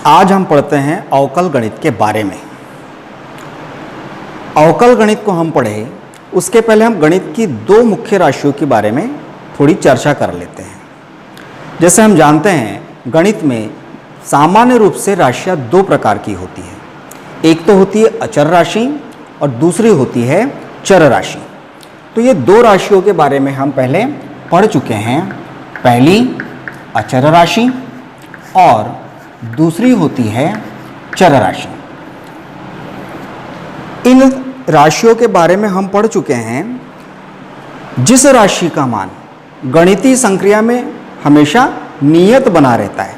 आज हम पढ़ते हैं अवकल गणित के बारे में। अवकल गणित को हम पढ़े उसके पहले हम गणित की दो मुख्य राशियों के बारे में थोड़ी चर्चा कर लेते हैं। जैसे हम जानते हैं गणित में सामान्य रूप से राशियां दो प्रकार की होती है। एक तो होती है अचर राशि और दूसरी होती है चर राशि। तो ये दो राशियों के बारे में हम पहले पढ़ चुके हैं। पहली अचर राशि और दूसरी होती है चर राशि। इन राशियों के बारे में हम पढ़ चुके हैं। जिस राशि का मान गणितीय संक्रिया में हमेशा नियत बना रहता है,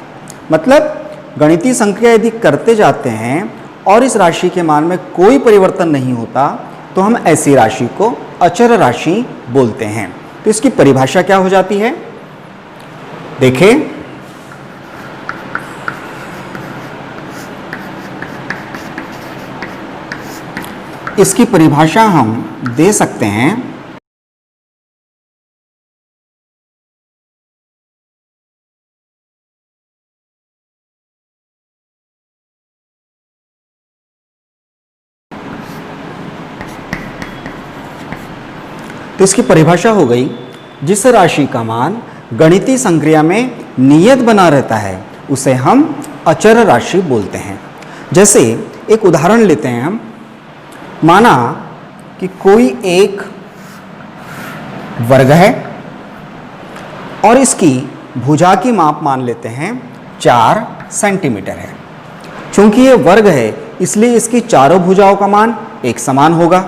मतलब गणितीय संक्रिया यदि करते जाते हैं और इस राशि के मान में कोई परिवर्तन नहीं होता तो हम ऐसी राशि को अचर राशि बोलते हैं। तो इसकी परिभाषा क्या हो जाती है, देखें। इसकी परिभाषा हम दे सकते हैं तो इसकी परिभाषा हो गई, जिस राशि का मान गणितीय संक्रिया में नियत बना रहता है उसे हम अचर राशि बोलते हैं। जैसे एक उदाहरण लेते हैं हम। माना कि कोई एक वर्ग है और इसकी भुजा की माप मान लेते हैं 4 सेंटीमीटर है। चूंकि ये वर्ग है इसलिए इसकी चारों भुजाओं का मान एक समान होगा।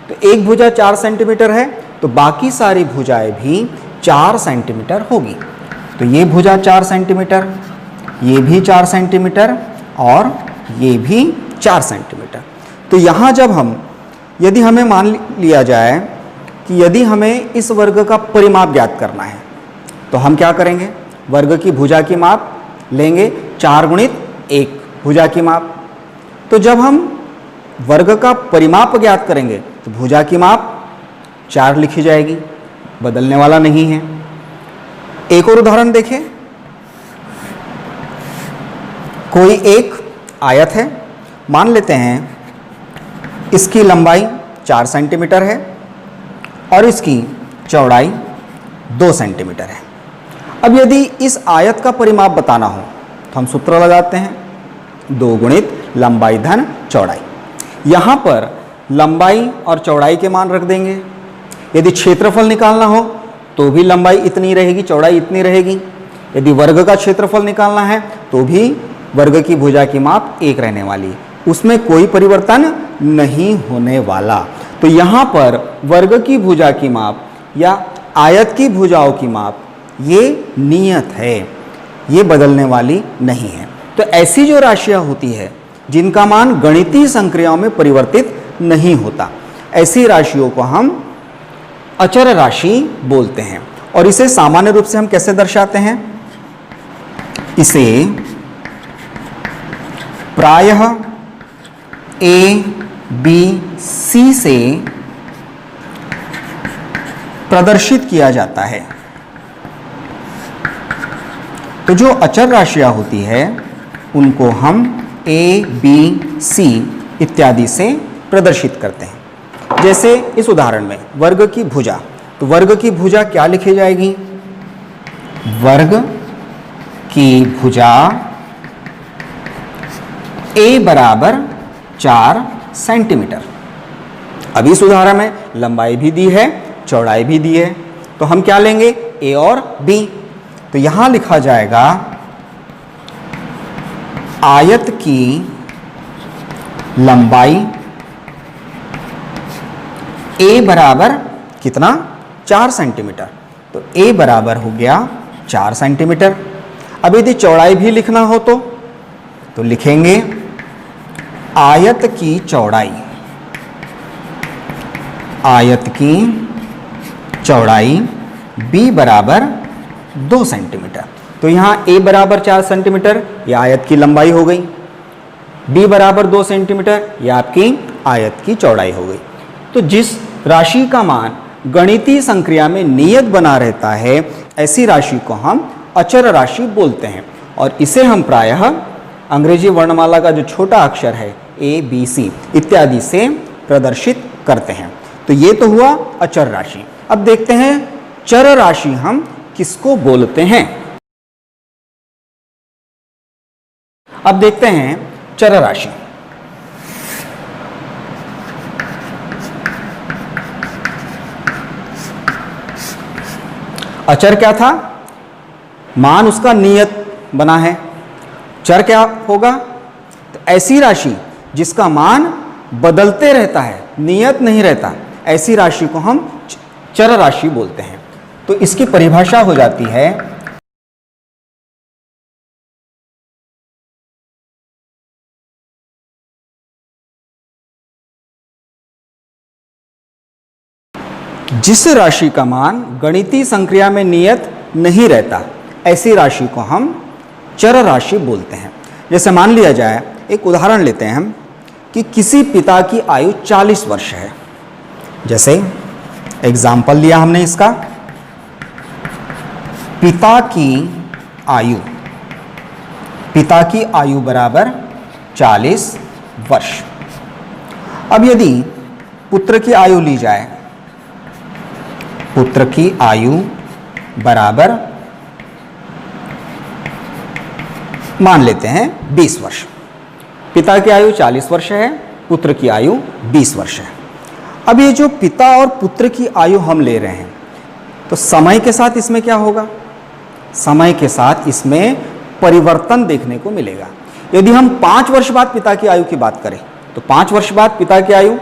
तो एक भुजा 4 सेंटीमीटर है तो बाकी सारी भुजाएं भी 4 सेंटीमीटर होगी। तो ये भुजा 4 सेंटीमीटर, ये भी 4 सेंटीमीटर और ये भी 4 सेंटीमीटर। तो यहाँ जब यदि हमें मान लिया जाए कि यदि हमें इस वर्ग का परिमाप ज्ञात करना है तो हम क्या करेंगे, वर्ग की भुजा की माप लेंगे 4 गुणित 1 भुजा की माप। तो जब हम वर्ग का परिमाप ज्ञात करेंगे तो भुजा की माप 4 लिखी जाएगी, बदलने वाला नहीं है। एक और उदाहरण देखें। कोई एक आयत है, मान लेते हैं इसकी लंबाई 4 सेंटीमीटर है और इसकी चौड़ाई 2 सेंटीमीटर है। अब यदि इस आयत का परिमाप बताना हो तो हम सूत्र लगाते हैं, 2 गुणित लंबाई धन चौड़ाई। यहाँ पर लंबाई और चौड़ाई के मान रख देंगे। यदि क्षेत्रफल निकालना हो तो भी लंबाई इतनी रहेगी, चौड़ाई इतनी रहेगी। यदि वर्ग का क्षेत्रफल निकालना है तो भी वर्ग की भुजा की माप 1 रहने वाली है, उसमें कोई परिवर्तन नहीं होने वाला। तो यहाँ पर वर्ग की भुजा की माप या आयत की भुजाओं की माप ये नियत है, ये बदलने वाली नहीं है। तो ऐसी जो राशियाँ होती है जिनका मान गणितीय संक्रियाओं में परिवर्तित नहीं होता, ऐसी राशियों को हम अचर राशि बोलते हैं। और इसे सामान्य रूप से हम कैसे दर्शाते हैं, इसे प्रायः A, B, C से प्रदर्शित किया जाता है। तो जो अचर राशियां होती है उनको हम A, B, C इत्यादि से प्रदर्शित करते हैं। जैसे इस उदाहरण में वर्ग की भुजा, तो वर्ग की भुजा क्या लिखी जाएगी, वर्ग की भुजा A बराबर 4 सेंटीमीटर। अब इस उदाहरण में लंबाई भी दी है, चौड़ाई भी दी है, तो हम क्या लेंगे, A और B। तो यहां लिखा जाएगा आयत की लंबाई A बराबर कितना, 4 सेंटीमीटर। तो A बराबर हो गया 4 सेंटीमीटर। अब यदि चौड़ाई भी लिखना हो तो लिखेंगे आयत की चौड़ाई, आयत की चौड़ाई B बराबर 2 सेंटीमीटर। तो यहाँ A बराबर 4 सेंटीमीटर, यह आयत की लंबाई हो गई। B बराबर 2 सेंटीमीटर, यह आपकी आयत की चौड़ाई हो गई। तो जिस राशि का मान गणितीय संक्रिया में नियत बना रहता है, ऐसी राशि को हम अचर राशि बोलते हैं और इसे हम प्रायः अंग्रेजी वर्णमाला का जो छोटा अक्षर है ABC इत्यादि से प्रदर्शित करते हैं। तो ये तो हुआ अचर राशि। अब देखते हैं चर राशि हम किसको बोलते हैं। अब देखते हैं चर राशि। अचर क्या था? मान उसका नियत बना है। चर क्या होगा? तो ऐसी राशि जिसका मान बदलते रहता है, नियत नहीं रहता, ऐसी राशि को हम चर राशि बोलते हैं। तो इसकी परिभाषा हो जाती है जिस राशि का मान गणितीय संक्रिया में नियत नहीं रहता, ऐसी राशि को हम चर राशि बोलते हैं। जैसे मान लिया जाए, एक उदाहरण लेते हैं हम कि किसी पिता की आयु 40 वर्ष है। जैसे एग्जाम्पल लिया हमने इसका, पिता की आयु बराबर 40 वर्ष। अब यदि पुत्र की आयु ली जाए, पुत्र की आयु बराबर मान लेते हैं 20 वर्ष। पिता की आयु 40 वर्ष है, पुत्र की आयु 20 वर्ष है। अब ये जो पिता और पुत्र की आयु हम ले रहे हैं, तो समय के साथ इसमें क्या होगा? समय के साथ इसमें परिवर्तन देखने को मिलेगा। यदि हम 5 वर्ष बाद पिता की आयु की बात करें, तो 5 वर्ष बाद पिता की आयु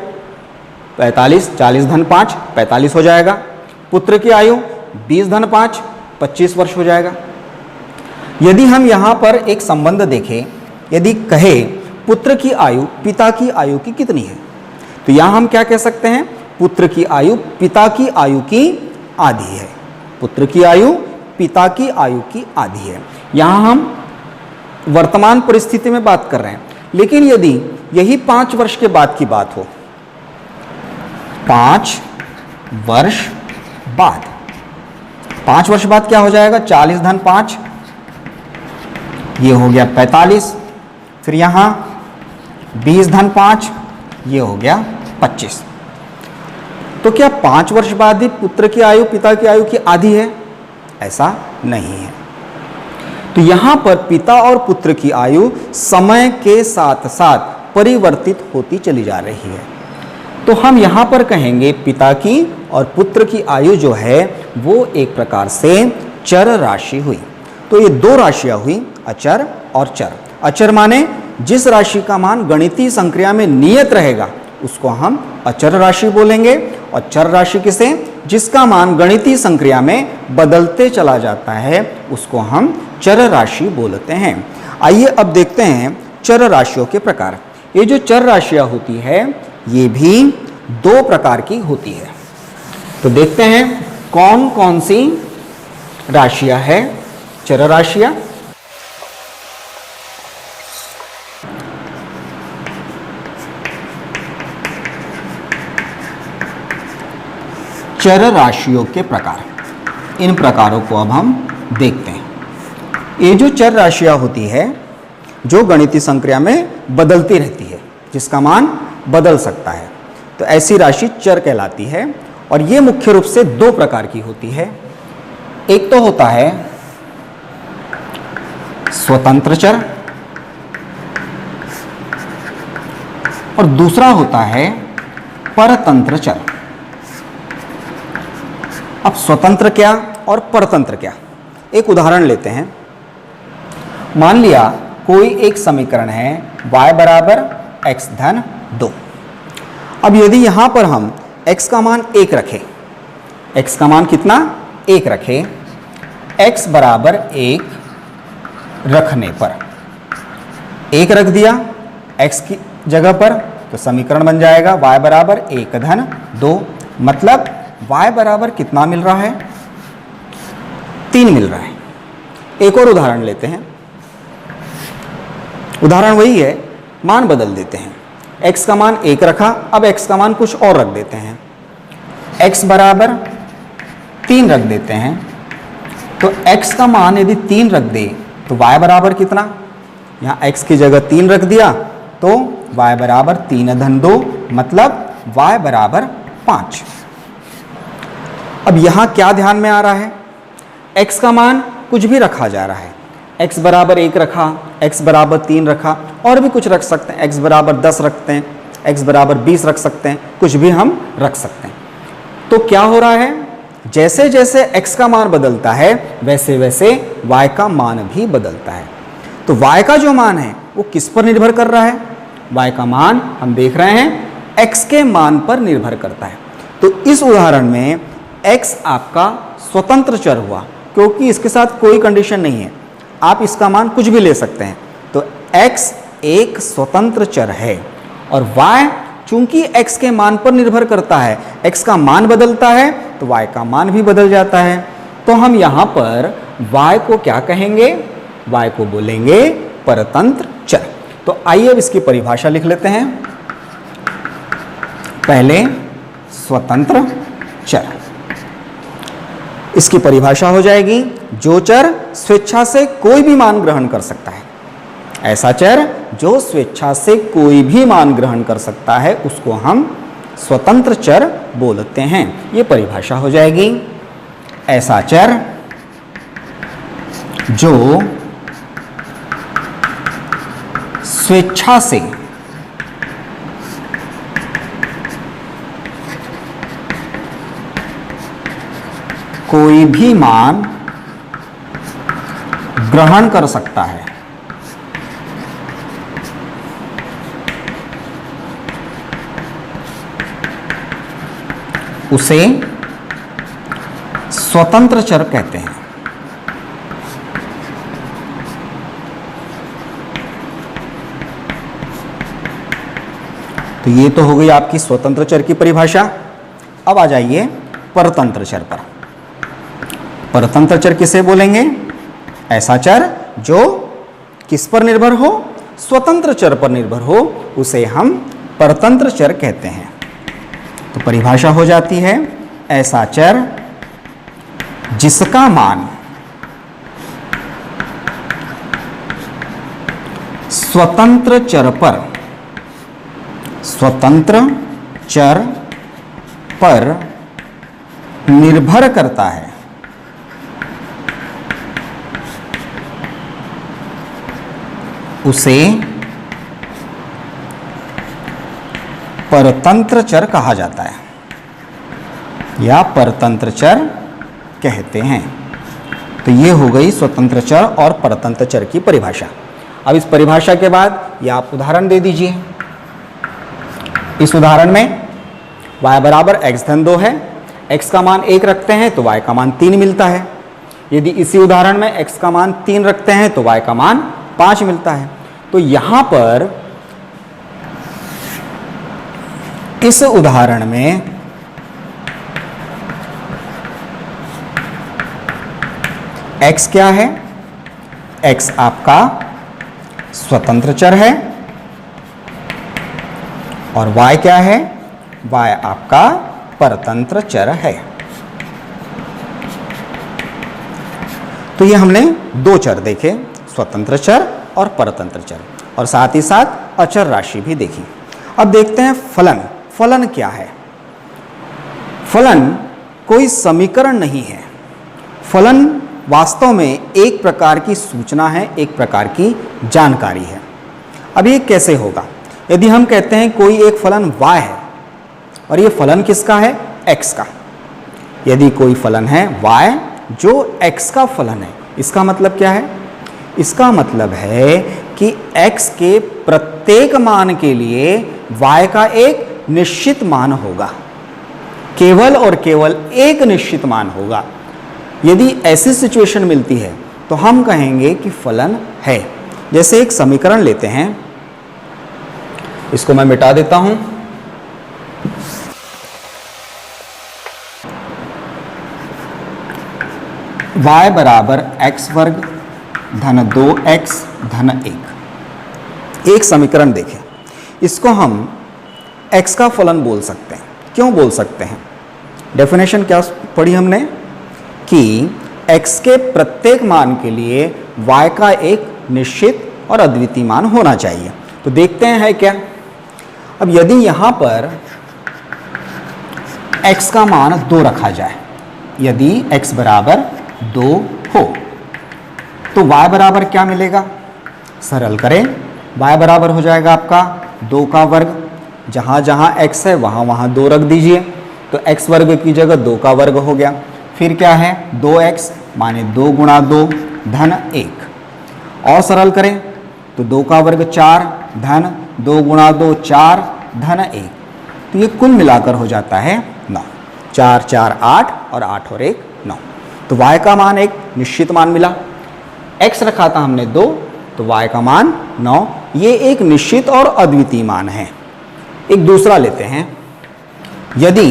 45, 40 धन 5 45 हो जाएगा। पुत्र की आयु 20 धन 5 25 वर्ष हो जाएगा। यदि हम यहाँ पर एक संबंध देखें, यदि कहे पुत्र की आयु पिता की आयु की कितनी है, तो यहाँ हम क्या कह सकते हैं? पुत्र की आयु पिता की आयु की आधी है। पुत्र की आयु पिता की आयु की आधी है। यहाँ हम वर्तमान परिस्थिति में बात कर रहे हैं। लेकिन यदि यही 5 वर्ष के बाद की बात हो, 5 वर्ष बाद, 5 वर्ष बाद क्या हो जाएगा? 40 धन 5 ये हो गया 45, फिर यहाँ 20 धन 5 ये हो गया 25। तो क्या 5 वर्ष बाद ही पुत्र की आयु पिता की आयु की आधी है? ऐसा नहीं है। तो यहाँ पर पिता और पुत्र की आयु समय के साथ साथ परिवर्तित होती चली जा रही है। तो हम यहाँ पर कहेंगे पिता की और पुत्र की आयु जो है वो एक प्रकार से चर राशि हुई। तो ये 2 राशियां हुई, अचर और चर। अचर माने जिस राशि का मान गणितीय संक्रिया में नियत रहेगा उसको हम अचर राशि बोलेंगे, और चर राशि किसे? जिसका मान गणितीय संक्रिया में बदलते चला जाता है उसको हम चर राशि बोलते हैं। आइए अब देखते हैं चर राशियों के प्रकार। ये जो चर राशियां होती है ये भी 2 प्रकार की होती है। तो देखते हैं कौन कौन सी राशियां है चर राशियां। चर राशियों के प्रकार, इन प्रकारों को अब हम देखते हैं। ये जो चर राशियां होती है जो गणितीय संक्रिया में बदलती रहती है, जिसका मान बदल सकता है, तो ऐसी राशि चर कहलाती है। और ये मुख्य रूप से 2 प्रकार की होती है। एक तो होता है स्वतंत्र चर और दूसरा होता है परतंत्र चर। अब स्वतंत्र क्या और परतंत्र क्या, एक उदाहरण लेते हैं। मान लिया कोई एक समीकरण है y बराबर x धन 2। अब यदि यहां पर हम x का मान 1 रखें, x का मान कितना? 1 रखें, x बराबर 1 रखने पर 1 रख दिया x की जगह पर, तो समीकरण बन जाएगा y बराबर 1 धन 2। मतलब y बराबर कितना मिल रहा है? 3 मिल रहा है। एक और उदाहरण लेते हैं। उदाहरण वही है, मान बदल देते हैं। x का मान 1 रखा, अब x का मान कुछ और रख देते हैं, x बराबर 3 रख देते हैं। तो x का मान यदि 3 रख दे तो y बराबर कितना? यहाँ x की जगह 3 रख दिया तो y बराबर 3 धन 2 मतलब y बराबर 5। अब यहाँ क्या ध्यान में आ रहा है, x का मान कुछ भी रखा जा रहा है। x बराबर 1 रखा, x बराबर 3 रखा, और भी कुछ रख सकते हैं, x बराबर 10 रखते हैं, x बराबर 20 रख सकते हैं, कुछ भी हम रख सकते हैं। तो क्या हो रहा है, जैसे जैसे x का मान बदलता है वैसे वैसे y का मान भी बदलता है। तो y का जो मान है वो किस पर निर्भर कर रहा है, y का मान हम देख रहे हैं x के मान पर निर्भर करता है। तो इस उदाहरण में x आपका स्वतंत्र चर हुआ क्योंकि इसके साथ कोई कंडीशन नहीं है, आप इसका मान कुछ भी ले सकते हैं। तो x एक स्वतंत्र चर है और y चूंकि x के मान पर निर्भर करता है, x का मान बदलता है तो y का मान भी बदल जाता है। तो हम यहाँ पर y को क्या कहेंगे, y को बोलेंगे परतंत्र चर। तो आइए अब इसकी परिभाषा लिख लेते हैं। पहले स्वतंत्र चर, इसकी परिभाषा हो जाएगी जो चर स्वेच्छा से कोई भी मान ग्रहण कर सकता है। ऐसा चर जो स्वेच्छा से कोई भी मान ग्रहण कर सकता है उसको हम स्वतंत्र चर बोलते हैं। ये परिभाषा हो जाएगी। ऐसा चर जो स्वेच्छा से कोई भी मान ग्रहण कर सकता है उसे स्वतंत्र चर कहते हैं। तो ये तो हो गई आपकी स्वतंत्र चर की परिभाषा। अब आ जाइए परतंत्र चर पर। परतंत्र चर किसे बोलेंगे, ऐसा चर जो किस पर निर्भर हो, स्वतंत्र चर पर निर्भर हो, उसे हम परतंत्र चर कहते हैं। तो परिभाषा हो जाती है ऐसा चर जिसका मान स्वतंत्र चर पर निर्भर करता है, उसे परतंत्र चर कहा जाता है या परतंत्र चर कहते हैं। तो ये हो गई स्वतंत्र चर और परतंत्र चर की परिभाषा। अब इस परिभाषा के बाद ये आप उदाहरण दे दीजिए। इस उदाहरण में y बराबर x धन 2 है, x का मान 1 रखते हैं तो y का मान 3 मिलता है। यदि इसी उदाहरण में x का मान 3 रखते हैं तो y का मान 5 मिलता है। तो यहां पर इस उदाहरण में x क्या है, x आपका स्वतंत्र चर है और y क्या है, y आपका परतंत्र चर है। तो ये हमने दो चर देखे, स्वतंत्र चर और परतंत्र चर, और साथ ही साथ अचर राशि भी देखी। अब देखते हैं फलन। फलन क्या है? फलन कोई समीकरण नहीं है। फलन वास्तव में एक प्रकार की सूचना है, एक प्रकार की जानकारी है। अब ये कैसे होगा? यदि हम कहते हैं कोई एक फलन y है और ये फलन किसका है? x का। यदि कोई फलन है y जो x का फलन है, इसका मतलब क्या है? इसका मतलब है कि x के प्रत्येक मान के लिए y का एक निश्चित मान होगा, केवल और केवल एक निश्चित मान होगा। यदि ऐसी सिचुएशन मिलती है तो हम कहेंगे कि फलन है। जैसे एक समीकरण लेते हैं, इसको मैं मिटा देता हूं। y बराबर x वर्ग धन 2x धन 1। एक समीकरण देखें, इसको हम x का फलन बोल सकते हैं। क्यों बोल सकते हैं? डेफिनेशन क्या पढ़ी हमने कि x के प्रत्येक मान के लिए y का एक निश्चित और अद्वितीय मान होना चाहिए। तो देखते हैं है क्या। अब यदि यहाँ पर x का मान 2 रखा जाए, यदि x बराबर 2 हो तो y बराबर क्या मिलेगा? सरल करें, y बराबर हो जाएगा आपका 2 का वर्ग, जहाँ जहाँ x है वहाँ वहाँ 2 रख दीजिए, तो x वर्ग की जगह 2 का वर्ग हो गया। फिर क्या है 2x माने 2 गुणा 2 धन 1, और सरल करें तो 2 का वर्ग 4 धन 2 गुणा 2 4 धन 1, तो ये कुल मिलाकर हो जाता है 9। 4 4 8 और 8 और 1 9। तो y का मान एक निश्चित मान मिला। x रखा था हमने 2, तो y का मान 9। ये एक निश्चित और अद्वितीय मान है। एक दूसरा लेते हैं। यदि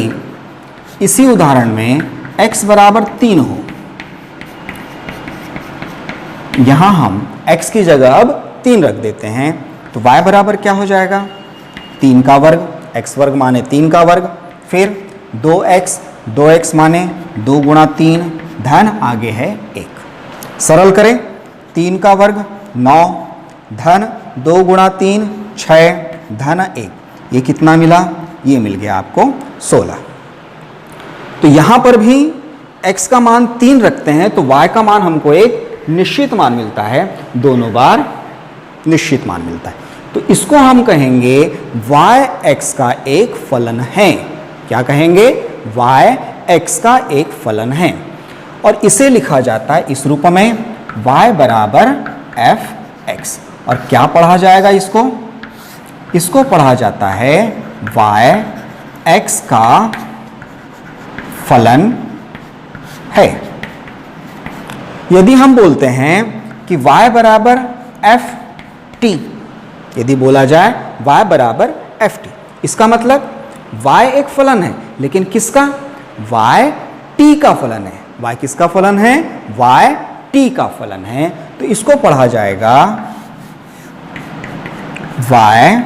इसी उदाहरण में x बराबर 3 हो, यहां हम x की जगह अब 3 रख देते हैं, तो y बराबर क्या हो जाएगा? 3 का वर्ग, x वर्ग माने 3 का वर्ग, फिर 2x माने 2 गुणा 3 धन आगे है 1। सरल करें, 3 का वर्ग 9 धन 2 गुणा 3 6 धन 1, ये कितना मिला? ये मिल गया आपको 16। तो यहाँ पर भी x का मान 3 रखते हैं तो y का मान हमको एक निश्चित मान मिलता है, दोनों बार निश्चित मान मिलता है। तो इसको हम कहेंगे y x का एक फलन है। क्या कहेंगे? y x का एक फलन है, और इसे लिखा जाता है इस रूप में y बराबर f(x). और क्या पढ़ा जाएगा इसको? इसको पढ़ा जाता है y x का फलन है। यदि हम बोलते हैं कि y बराबर ft, यदि बोला जाए y बराबर ft, इसका मतलब y एक फलन है, लेकिन किसका? y t का फलन है। y किसका फलन है? y t का फलन है। तो इसको पढ़ा जाएगा y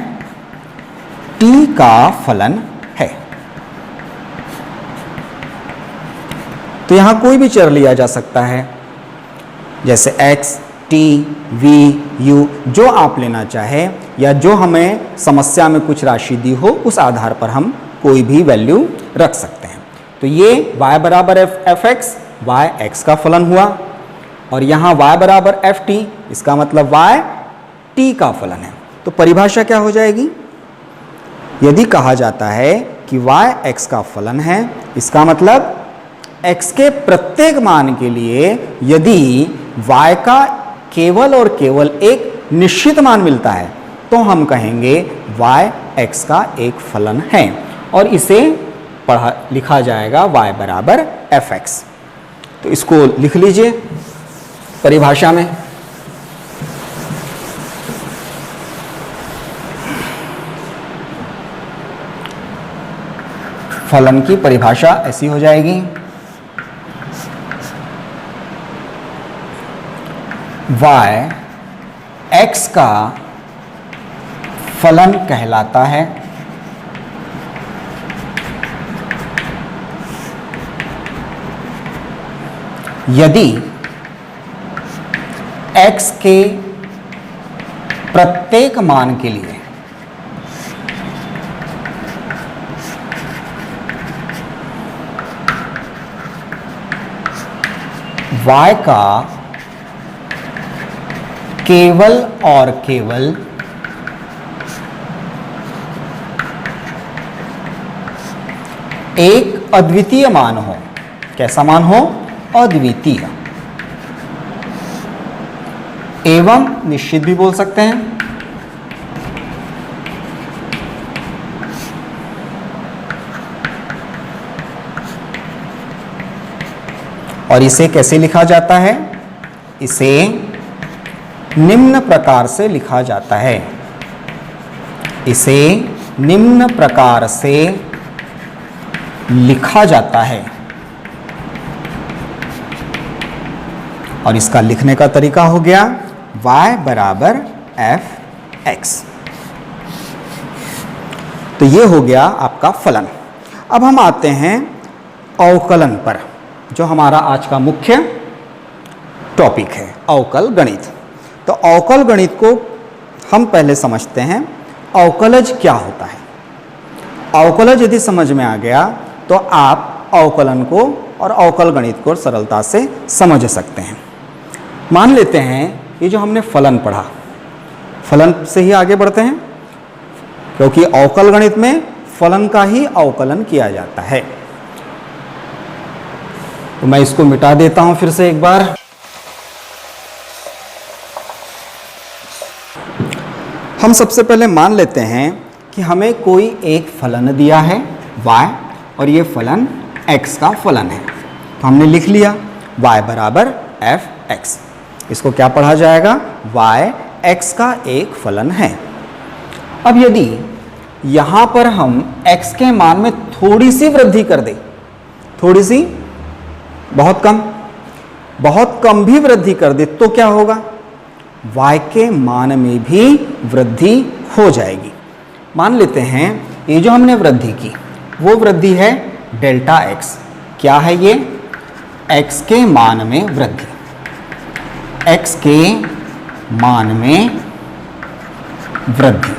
t का फलन है। तो यहां कोई भी चर लिया जा सकता है, जैसे x, t, v, u, जो आप लेना चाहे, या जो हमें समस्या में कुछ राशि दी हो उस आधार पर हम कोई भी वैल्यू रख सकते हैं। तो ये y बराबर f(x), y x का फलन हुआ, और यहाँ y बराबर ft, इसका मतलब y t का फलन है। तो परिभाषा क्या हो जाएगी? यदि कहा जाता है कि y x का फलन है, इसका मतलब x के प्रत्येक मान के लिए यदि y का केवल और केवल एक निश्चित मान मिलता है तो हम कहेंगे y x का एक फलन है, और इसे लिखा जाएगा y बराबर f(x). तो इसको लिख लीजिए परिभाषा में। फलन की परिभाषा ऐसी हो जाएगी, y x का फलन कहलाता है यदि x के प्रत्येक मान के लिए y का केवल और केवल एक अद्वितीय मान हो। कैसा मान हो? अद्वितीय। एवं निश्चित भी बोल सकते हैं। और इसे कैसे लिखा जाता है? इसे निम्न प्रकार से लिखा जाता है। इसे निम्न प्रकार से लिखा जाता है, और इसका लिखने का तरीका हो गया y बराबर f(x). तो ये हो गया आपका फलन। अब हम आते हैं अवकलन पर, जो हमारा आज का मुख्य टॉपिक है, अवकल गणित। तो अवकल गणित को हम पहले समझते हैं, अवकलज क्या होता है। अवकलज यदि समझ में आ गया तो आप अवकलन को और अवकल गणित को सरलता से समझ सकते हैं। मान लेते हैं ये जो हमने फलन पढ़ा, फलन से ही आगे बढ़ते हैं, क्योंकि अवकल गणित में फलन का ही अवकलन किया जाता है। तो मैं इसको मिटा देता हूं फिर से एक बार। हम सबसे पहले मान लेते हैं कि हमें कोई एक फलन दिया है y, और ये फलन x का फलन है। तो हमने लिख लिया y बराबर f(x). इसको क्या पढ़ा जाएगा, y x का एक फलन है। अब यदि यहाँ पर हम x के मान में थोड़ी सी वृद्धि कर दें, थोड़ी सी, बहुत कम भी वृद्धि कर दे तो क्या होगा, y के मान में भी वृद्धि हो जाएगी। मान लेते हैं ये जो हमने वृद्धि की वो वृद्धि है डेल्टा x। क्या है ये, x के मान में वृद्धि, x के मान में वृद्धि,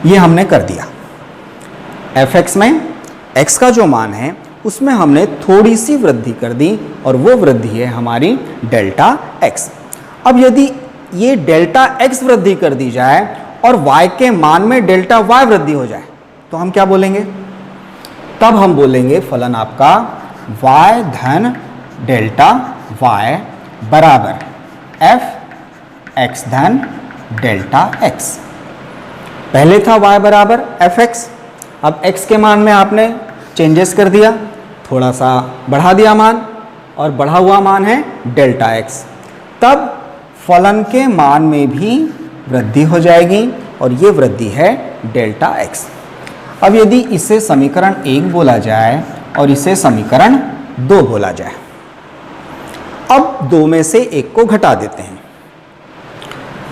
ये हमने कर दिया। f(x) में x का जो मान है उसमें हमने थोड़ी सी वृद्धि कर दी और वो वृद्धि है हमारी डेल्टा x। अब यदि ये डेल्टा x वृद्धि कर दी जाए और y के मान में डेल्टा y वृद्धि हो जाए तो हम क्या बोलेंगे, तब हम बोलेंगे फलन आपका y धन डेल्टा y बराबर f(x) धन डेल्टा x। पहले था y बराबर f(x), अब x के मान में आपने चेंजेस कर दिया, थोड़ा सा बढ़ा दिया मान, और बढ़ा हुआ मान है डेल्टा x। तब फलन के मान में भी वृद्धि हो जाएगी और ये वृद्धि है डेल्टा x। अब यदि इसे समीकरण 1 बोला जाए और इसे समीकरण 2 बोला जाए, अब 2 में से 1 को घटा देते हैं।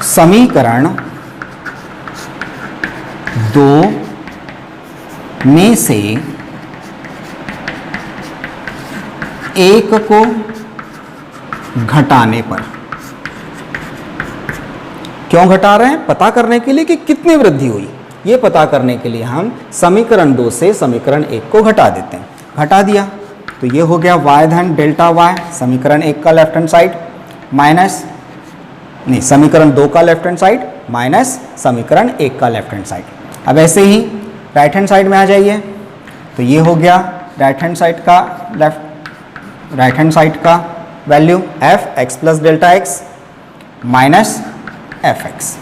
समीकरण 2 में से 1 को घटाने पर, क्यों घटा रहे हैं, पता करने के लिए कि कितनी वृद्धि हुई। ये पता करने के लिए हम समीकरण 2 से समीकरण 1 को घटा देते हैं। घटा दिया तो ये हो गया y धन डेल्टा y, समीकरण 1 का लेफ्ट हैंड साइड माइनस, नहीं, समीकरण 2 का लेफ्ट हैंड साइड माइनस समीकरण 1 का लेफ्ट हैंड साइड। अब ऐसे ही राइट हैंड साइड में आ जाइए, तो ये हो गया राइट हैंड साइड का value f(x) plus delta x minus f(x).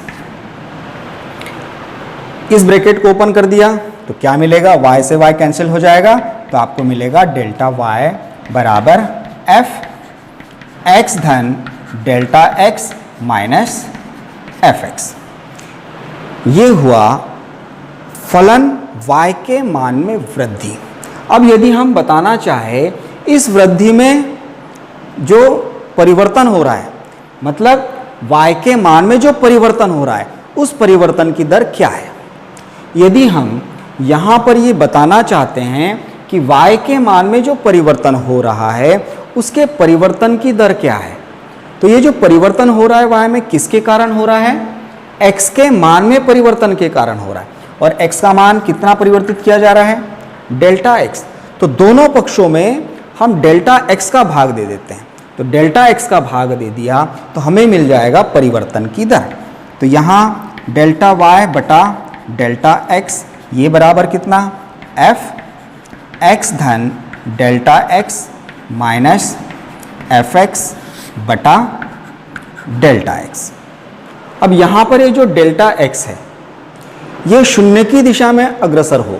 इस ब्रैकेट को ओपन कर दिया तो क्या मिलेगा, y से y कैंसिल हो जाएगा, तो आपको मिलेगा डेल्टा y बराबर f(x) धन डेल्टा x माइनस f(x). ये हुआ फलन y के मान में वृद्धि। अब यदि हम बताना चाहे इस वृद्धि में जो परिवर्तन हो रहा है, मतलब y के मान में जो परिवर्तन हो रहा है उस परिवर्तन की दर क्या है, यदि हम यहाँ पर ये बताना चाहते हैं कि y के मान में जो परिवर्तन हो रहा है उसके परिवर्तन की दर क्या है, तो ये जो परिवर्तन हो रहा है y में किसके कारण हो रहा है, x के मान में परिवर्तन के कारण हो रहा है। और x का मान कितना परिवर्तित किया जा रहा है, डेल्टा x। तो दोनों पक्षों में हम डेल्टा x का भाग दे देते हैं, तो डेल्टा x का भाग दे दिया तो हमें मिल जाएगा परिवर्तन की दर। तो यहाँ डेल्टा y बटा डेल्टा x, ये बराबर कितना, f(x) धन डेल्टा x माइनस f(x) बटा डेल्टा x। अब यहाँ पर ये जो डेल्टा x है ये शून्य की दिशा में अग्रसर हो,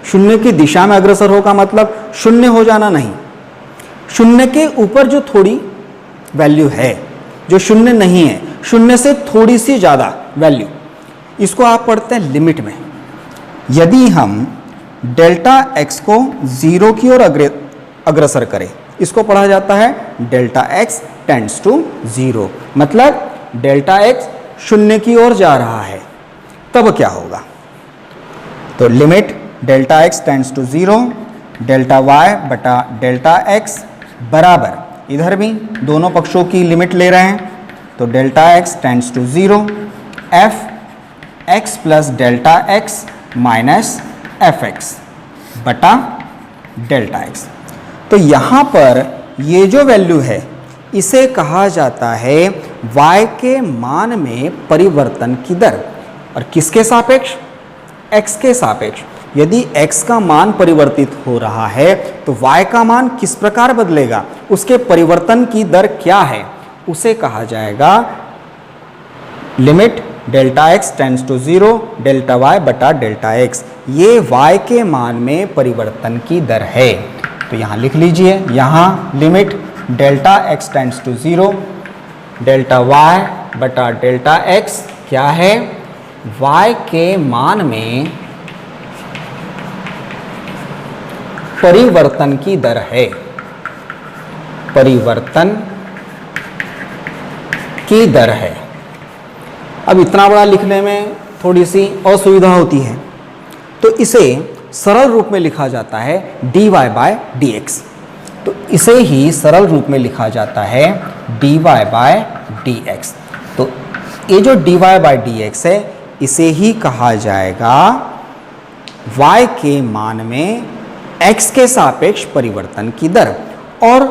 शून्य की दिशा में अग्रसर हो का मतलब शून्य हो जाना नहीं, शून्य के ऊपर जो थोड़ी वैल्यू है, जो शून्य नहीं है, शून्य से थोड़ी सी ज़्यादा वैल्यू, इसको आप पढ़ते हैं लिमिट में। यदि हम डेल्टा x को 0 की ओर अग्रसर करें, इसको पढ़ा जाता है डेल्टा x टेंड्स टू 0, मतलब डेल्टा x शून्य की ओर जा रहा है, तब क्या होगा, तो limit delta x tends to 0 delta y बटा डेल्टा x बराबर, इधर भी दोनों पक्षों की लिमिट ले रहे हैं, तो delta x tends to 0, F X plus delta X minus F X बटा डेल्टा एक्स। तो यहाँ पर ये जो वैल्यू है इसे कहा जाता है y के मान में परिवर्तन की दर। और किसके सापेक्ष? x के सापेक्ष। यदि x का मान परिवर्तित हो रहा है तो y का मान किस प्रकार बदलेगा, उसके परिवर्तन की दर क्या है, उसे कहा जाएगा limit delta x tends to 0 delta y बटा डेल्टा x। ये y के मान में परिवर्तन की दर है। तो यहाँ लिख लीजिए, यहाँ limit delta x tends to 0 delta y बटा डेल्टा x क्या है, y के मान में परिवर्तन की दर है, परिवर्तन की दर है। अब इतना बड़ा लिखने में थोड़ी सी असुविधा होती है, तो इसे सरल रूप में लिखा जाता है dy बाय dx। तो इसे ही सरल रूप में लिखा जाता है dy बाय dx। तो ये जो dy बाय dx है इसे ही कहा जाएगा y के मान में x के सापेक्ष परिवर्तन की दर। और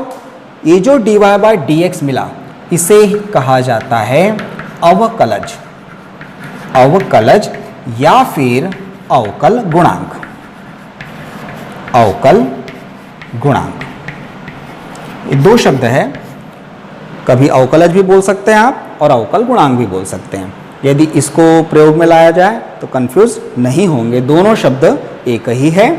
ये जो dy बाय dx मिला इसे ही कहा जाता है अवकलज, अवकलज या फिर अवकल गुणांक, अवकल गुणांक। ये दो शब्द है, कभी अवकलज भी बोल सकते हैं आप और अवकल गुणांक भी बोल सकते हैं। यदि इसको प्रयोग में लाया जाए तो कंफ्यूज नहीं होंगे, दोनों शब्द एक ही है।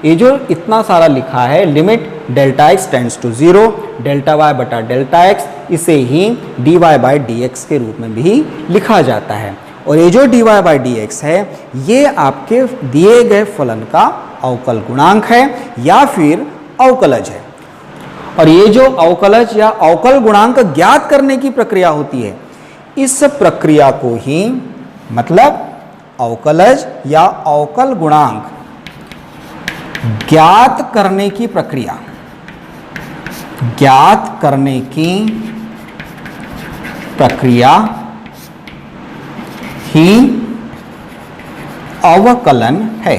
ये जो इतना सारा लिखा है limit delta x tends to 0 delta y बटा डेल्टा x, इसे ही dy बाय dx के रूप में भी लिखा जाता है। और ये जो dy बाय dx है ये आपके दिए गए फलन का अवकल गुणांक है या फिर अवकलज है। और ये जो अवकलज या अवकल गुणांक ज्ञात करने की प्रक्रिया होती है, इस प्रक्रिया को ही मतलब अवकलज या अवकल गुणांक ज्ञात करने की प्रक्रिया, ज्ञात करने की प्रक्रिया ही अवकलन है।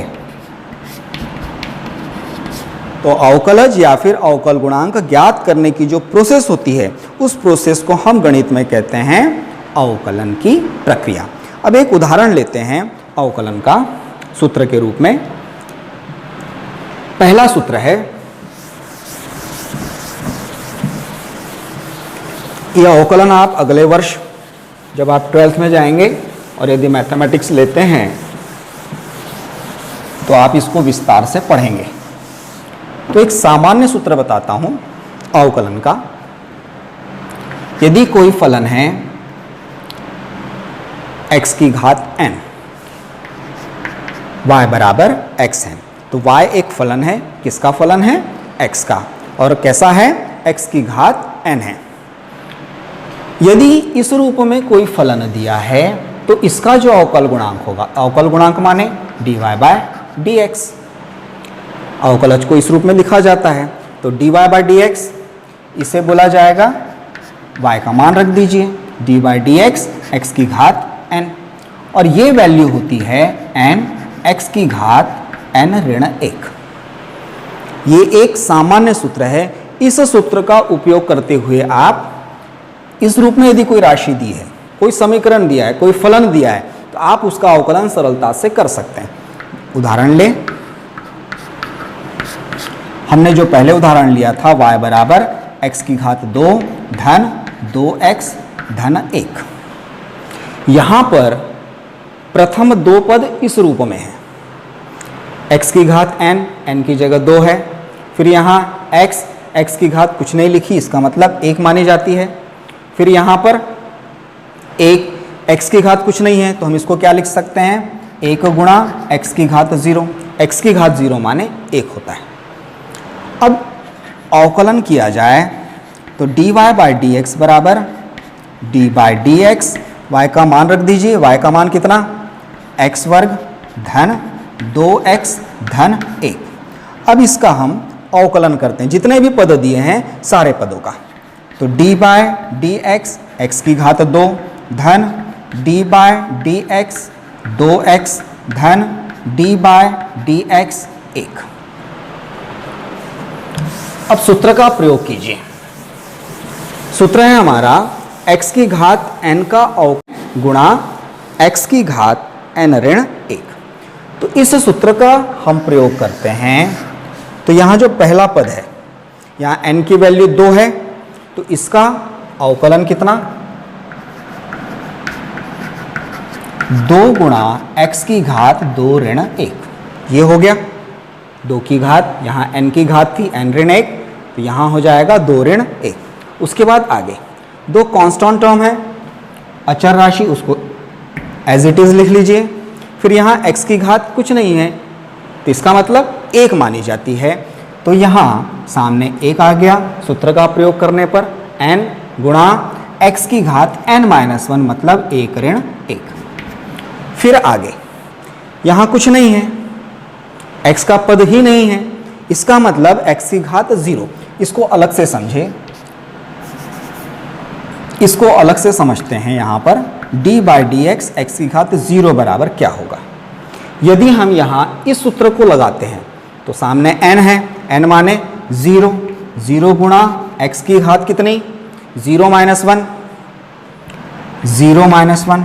तो अवकलज या फिर अवकल गुणांक ज्ञात करने की जो प्रोसेस होती है उस प्रोसेस को हम गणित में कहते हैं अवकलन की प्रक्रिया। अब एक उदाहरण लेते हैं अवकलन का सूत्र के रूप में। पहला सूत्र है, यह अवकलन आप अगले वर्ष जब आप 12th में जाएंगे और यदि मैथमेटिक्स लेते हैं तो आप इसको विस्तार से पढ़ेंगे। तो एक सामान्य सूत्र बताता हूं अवकलन का। यदि कोई फलन है x की घात n, y बराबर x है, तो y एक फलन है, किसका फलन है, x का, और कैसा है, x की घात n है। यदि इस रूप में कोई फलन दिया है तो इसका जो अवकल गुणांक होगा, अवकल गुणांक माने dy बाय dx, अवकलज को इस रूप में लिखा जाता है। तो dy बाय dx इसे बोला जाएगा, y का मान रख दीजिए dy बाय dx x की घात n, और ये वैल्यू होती है n x की घात n ऋण 1। ये एक सामान्य सूत्र है। इस सूत्र का उपयोग करते हुए आप इस रूप में यदि कोई राशि दी है, कोई समीकरण दिया है, कोई फलन दिया है, तो आप उसका अवकलन सरलता से कर सकते हैं। उदाहरण ले, हमने जो पहले उदाहरण लिया था y बराबर x की घात 2 धन 2x धन 1। यहां पर प्रथम दो पद इस रूप में है, x की घात n, n की जगह 2 है, फिर यहाँ x की घात कुछ नहीं लिखी, इसका मतलब 1 मानी जाती है। फिर यहाँ पर 1, x की घात कुछ नहीं है तो हम इसको क्या लिख सकते हैं, 1 गुणा x की घात 0, x की घात 0 माने 1 होता है। अब अवकलन किया जाए तो dy बाय dx बराबर d बाय dx, y का मान रख दीजिए, y का मान कितना, x वर्ग धन 2x धन 1। अब इसका हम अवकलन करते हैं जितने भी पद दिए हैं सारे पदों का। तो d बाय dx एक्स की घात 2 धन D bye D x 2x धन डी बाय डी एक्स 1। अब सूत्र का प्रयोग कीजिए। सूत्र है हमारा x की घात n का अवकलन गुणा x की घात n ऋण 1। तो इस सूत्र का हम प्रयोग करते हैं। तो यहाँ जो पहला पद है, यहाँ n की वैल्यू 2 है, तो इसका अवकलन कितना 2 गुणा x की घात 2 ऋण 1, ये हो गया। 2 की घात, यहाँ n की घात थी n ऋण 1, तो यहाँ हो जाएगा 2 ऋण 1। उसके बाद आगे 2 कांस्टेंट टर्म है, अचर राशि, उसको एज इट इज लिख लीजिए। फिर यहाँ x की घात कुछ नहीं है, तो इसका मतलब 1 मानी जाती है। तो यहाँ सामने 1 आ गया सूत्र का प्रयोग करने पर, n गुणा x की घात n-1 मतलब 1 ऋण 1। फिर आगे यहाँ कुछ नहीं है, x का पद ही नहीं है, इसका मतलब x की घात 0। इसको अलग से समझे, इसको अलग से समझते हैं। यहाँ पर d by D x x की घात 0 बराबर क्या होगा। यदि हम यहाँ इस सूत्र को लगाते हैं तो सामने n है, n माने 0, 0 गुणा x की घात कितनी 0 माइनस 1, 0 माइनस 1।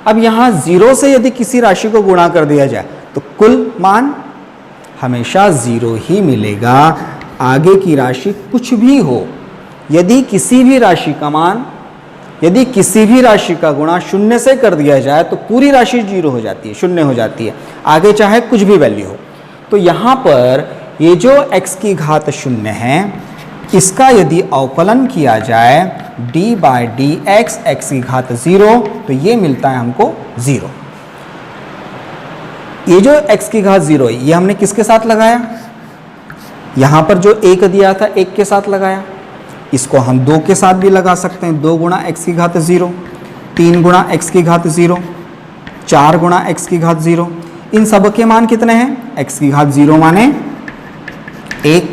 अब यहाँ 0 से यदि किसी राशि को गुणा कर दिया जाए तो कुल मान हमेशा 0 ही मिलेगा। आगे की राशि कुछ भी हो, यदि किसी भी राशि का मान, यदि किसी भी राशि का गुणा 0 से कर दिया जाए तो पूरी राशि 0 हो जाती है, 0 हो जाती है, आगे चाहे कुछ भी वैल्यू हो। तो यहाँ पर ये जो x की घात 0 है, इसका यदि अवकलन किया जाए d by D x x की घात 0, तो ये मिलता है हमको 0। ये जो x की घात 0 है, ये हमने किसके साथ लगाया, यहाँ पर जो 1 दिया था 1 के साथ लगाया। इसको हम 2 के साथ भी लगा सकते हैं, 2 गुणा x की घात 0, 3 गुणा x की घात 0, 4 गुणा x की घात 0। इन सब के मान कितने हैं, x की घात 0 माने 1,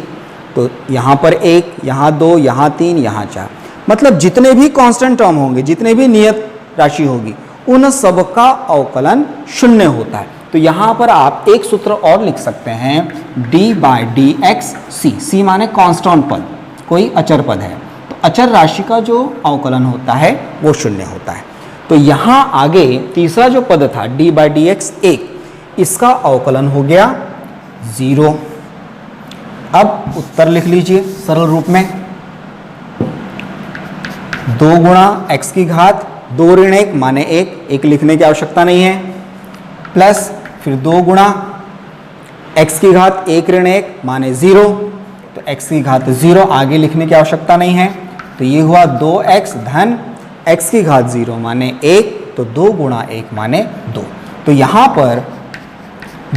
तो यहाँ पर 1, यहाँ 2, यहाँ 3, यहाँ 4, मतलब जितने भी कांस्टेंट टर्म होंगे, जितने भी नियत राशि होगी, उन सब का अवकलन 0 होता है। तो यहाँ पर आप एक सूत्र और लिख सकते हैं, d बाई डी एक्स सी माने कांस्टेंट पद, कोई अचर पद है, तो अचर राशि का जो अवकलन होता है वो 0 होता है। तो यहाँ आगे तीसरा जो पद था d बाई डी एक्स 1, इसका अवकलन हो गया 0। अब उत्तर लिख लीजिए सरल रूप में, 2 गुणा x की घात 2 ऋण 1 माने 1 लिखने की आवश्यकता नहीं है, प्लस फिर 2 गुणा x की घात 1 ऋण 1 माने 0, तो x की घात 0 आगे लिखने की आवश्यकता नहीं है। तो ये हुआ 2x धन x की घात 0 माने 1, तो 2 गुणा 1 माने 2। तो यहाँ पर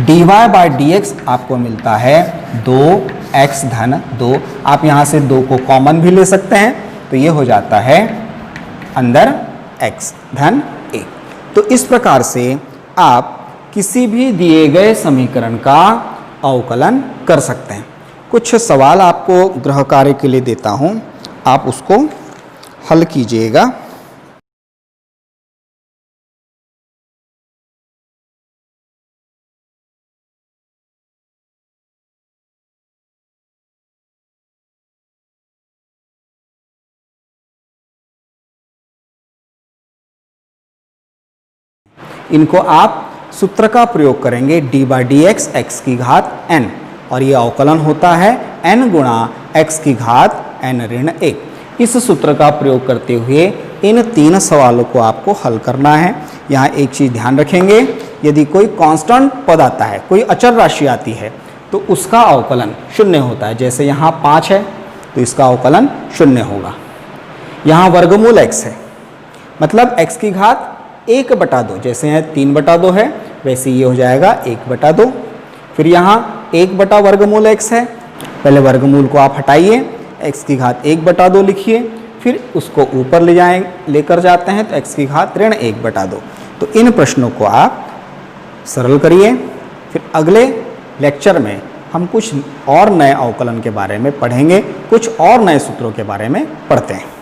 dy बाई डी एक्स आपको मिलता है 2x धन 2। आप यहाँ से 2 को कॉमन भी ले सकते हैं, तो ये हो जाता है अंदर x धन 1। तो इस प्रकार से आप किसी भी दिए गए समीकरण का अवकलन कर सकते हैं। कुछ सवाल आपको गृह कार्य के लिए देता हूँ, आप उसको हल कीजिएगा। इनको आप सूत्र का प्रयोग करेंगे, d by D x x की घात n, और ये अवकलन होता है n गुणा x की घात n ऋण 1। इस सूत्र का प्रयोग करते हुए इन 3 सवालों को आपको हल करना है। यहाँ एक चीज़ ध्यान रखेंगे, यदि कोई कांस्टेंट पद आता है, कोई अचर राशि आती है, तो उसका अवकलन 0 होता है। जैसे यहाँ 5 है तो इसका अवकलन 0 होगा। यहाँ वर्गमूल x है, मतलब x की घात 1/2, जैसे यहाँ 3/2 है वैसे ये हो जाएगा 1/2। फिर यहाँ 1 वर्गमूल x है, पहले वर्गमूल को आप हटाइए, x की घात 1/2 लिखिए, फिर उसको ऊपर लेकर जाते हैं तो x की घात ऋण 1/2। तो इन प्रश्नों को आप सरल करिए। फिर अगले लेक्चर में हम कुछ और नए अवकलन के बारे में पढ़ेंगे, कुछ और नए सूत्रों के बारे में पढ़ते हैं।